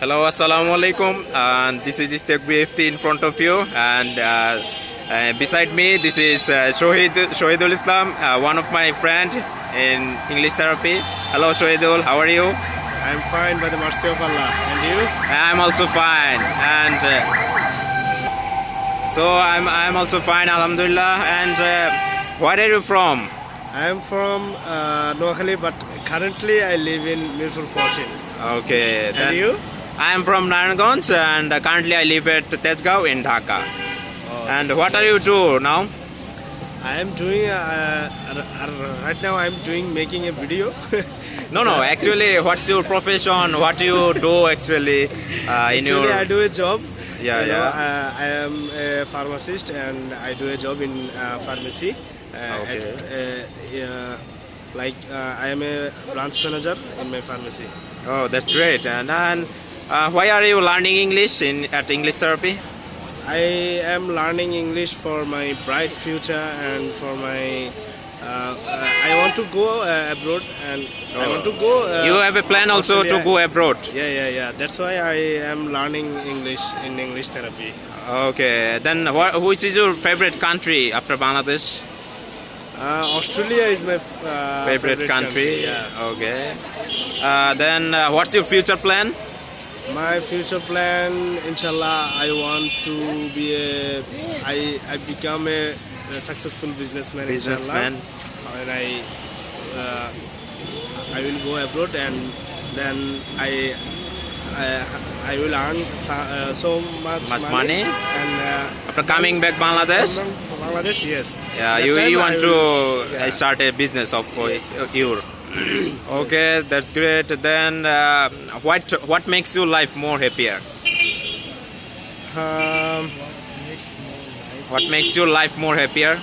Hello, assalamu alaikum. This is Istiak BFT in front of you, and beside me, this is Shohidul Islam, one of my friend in English therapy. Hello, Shohidul. How are you? I'm fine by the mercy of Allah. And you? I'm also fine, and so I'm also fine, alhamdulillah. And where are you from? I'm from Noakhali, but currently I live in Mirpur 14. Okay. And you? I'm from Narayanganj, and currently I live at Tezgao in Dhaka. And what are you do now? I am doing right now. I'm doing making a video. No. Actually, what's your profession? What do you do actually? Actually, I do a job. Yeah, You know, yeah. I am a pharmacist and I do a job in pharmacy. Okay. I am a branch manager in my pharmacy. Oh, that's great. And why are you learning English at English therapy? I am learning English for my bright future and for my. I want to go abroad and I want to go. You have a plan also to Australia. go abroad. Yeah. That's why I am learning English in English therapy. Okay. Then which is your favorite country after Bangladesh? Australia is my Favorite country? Yeah. Okay. Then what's your future plan? My future plan, inshallah, I want to be I become a successful businessman. Businessman. Inshallah. And I will go abroad and then I will earn so much money? and After coming back Bangladesh? from Bangladesh, yes. Yeah, That you time want I to will- yeah. start a business of Yes. your. Okay, that's great. Then what makes your life more happier? Um, What makes your life more happier?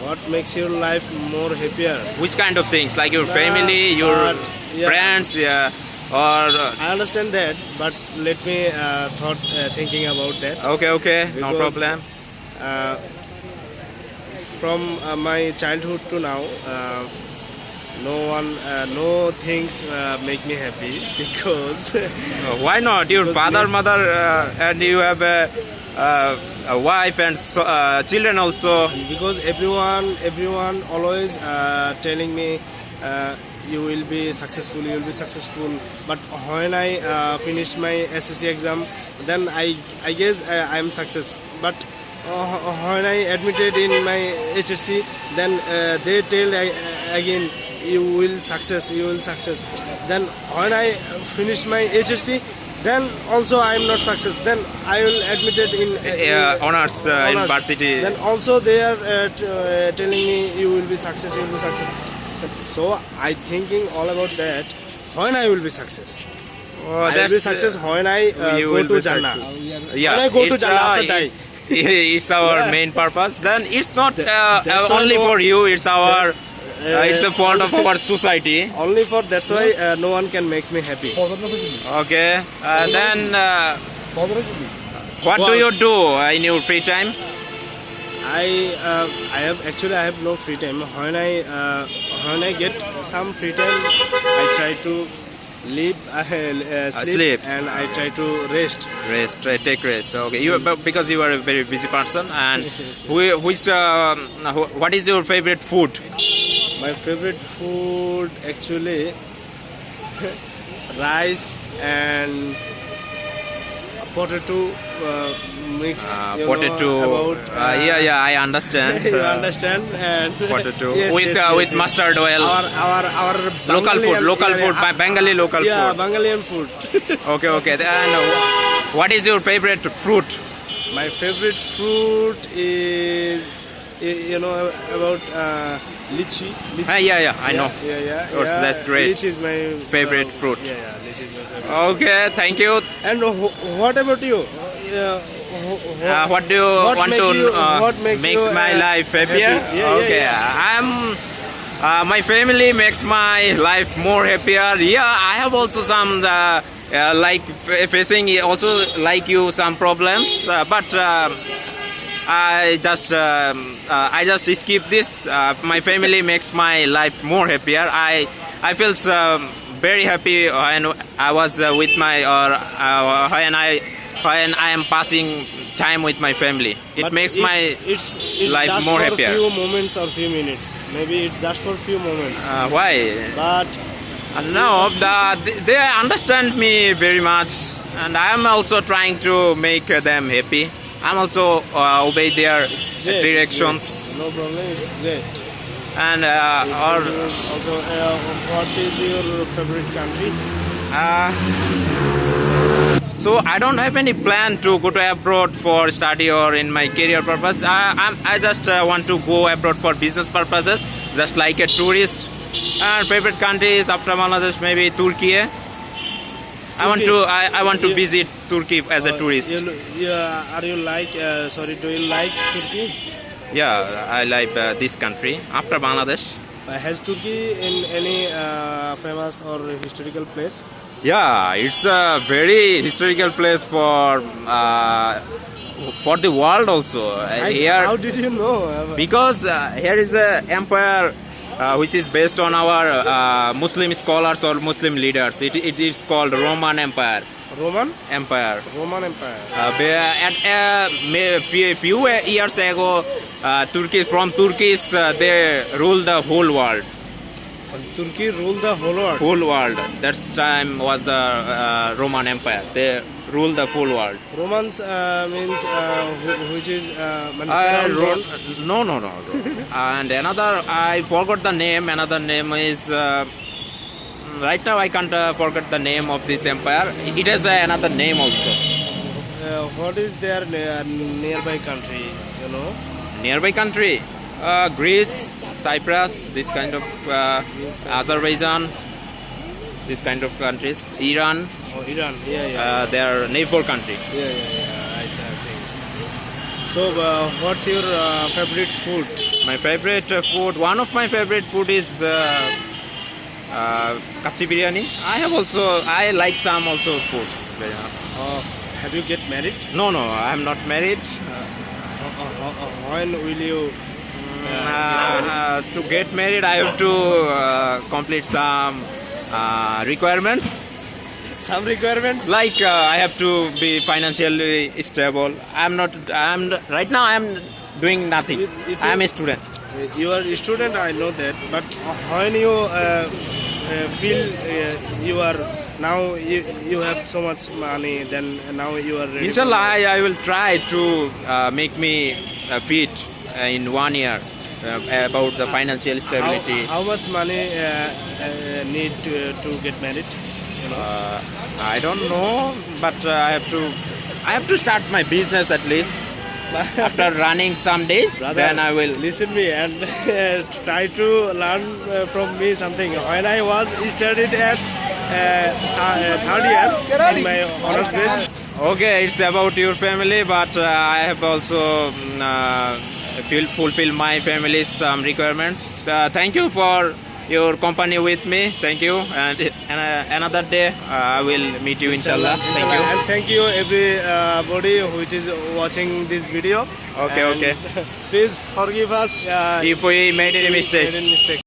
what makes your life more happier? Which kind of things? Like your family, your yeah. friends, yeah, or I understand that, but let me thinking about that. okay, no Because- problem. From my childhood to now, no things make me happy because Why not? Your Because father, me- mother, and you have a wife and children also. because everyone always telling me you will be successful, but when I finish my SSC exam, then I guess I am success, but when I admitted in my HSC, then they tell again you will success. Then when I finish my HSC, then also I am not success, then I will admitted in Honors honors. university. Then also they are telling me you will be success. So I thinking all about that. When I will be success? Oh, I will be success when I you go will to be Jannah. success. Yeah, When I go to it's, Jannah after die. It's our Yeah. main purpose. Then it's not That's only why for you. It's our. that's, It's a fault of our society. Only for that's why no one can makes me happy. Okay. Then what do you do in your free time? I have no free time. When I get some free time, I try to sleep and I try to rest. Rest. Take rest. Okay. Because you are a very busy person. And Yes. what is your favorite food? My favorite food actually rice and potato mix. you know, Potato. about, Yeah. I understand. You understand? And Potato Yes, with yes. mustard oil. Our Local food. Bangalian- Bengali local Yeah, food. Bangalian food. Okay. Then what is your favorite fruit? My favorite fruit is about lychee. Yeah. I know. Yeah. Course, that's great. Lychee is my Favorite fruit. Yeah, lychee is my favorite. Okay. Thank you. And what about you? What do you What want make to you- what makes makes you, my life happier? happy? Yeah, Okay. My family makes my life more happier. Yeah, I have also some facing also like you some problems, but I just skip this. My family makes my life more happier. I feel very happy when I was with my or when I am passing time with my family. It But makes my it's life just more for happier. few moments or few minutes. Maybe it's just for few moments. Why? But No, they understand me very much, and I am also trying to make them happy. I'm also obey their great, directions, it's great. No problem. It's great. and Also, what is your favorite country? so I don't have any plan to go to abroad for study or in my career purpose. I just want to go abroad for business purposes, just like a tourist. And favorite countries after Bangladesh maybe Turkey. I want to You- visit Turkey as a tourist. Do you like Turkey? Yeah, I like this country after Bangladesh. Has Turkey in any famous or historical place? Yeah, it's a very historical place for the world also. Here, How did you know? because here is a empire which is based on our Muslim scholars or Muslim leaders. It is called Roman Empire. Roman Empire. Empire. Few years ago, Turkish they ruled the whole world. Turkey ruled the whole world. Whole world. That time was the Roman Empire. They ruled the whole world. Romans means which is No. And another, I forgot the name. Another name is. Right now, I can't forget the name of this empire. It has another name also. What is their nearby country? You know. Nearby country, Greece, Cyprus, this kind of Azerbaijan, this kind of countries. Iran, Oh, Iran. Yeah. they are neighbor country. Yeah. I think. So, what's your favorite food? My favorite food, one of my favorite food is kachi biryani. I like some also foods very much. Have you get married? No, I am not married. When will you? To get married, I have to complete some requirements. Some requirements. Like I have to be financially stable. Right now. I am doing nothing. I am a student. You are a student, I know that. But when you feel you are now you have so much money, then now you are ready. Inshallah, I will try to make me fit in 1 year about the financial stability. How much money need to get married? You know? I don't know, but I have to start my business at least. After running some days, Brother, then I will. listen me and try to learn from me something. When I was studied at third year in my honors base. Okay, it's about your family, but I have also fulfill my family's requirements. Thank you for your company with me. Thank you, and another day I will meet you, inshallah. Thank you. And thank you everybody which is watching this video. Okay. Please forgive us If we made any mistakes. made any mistake.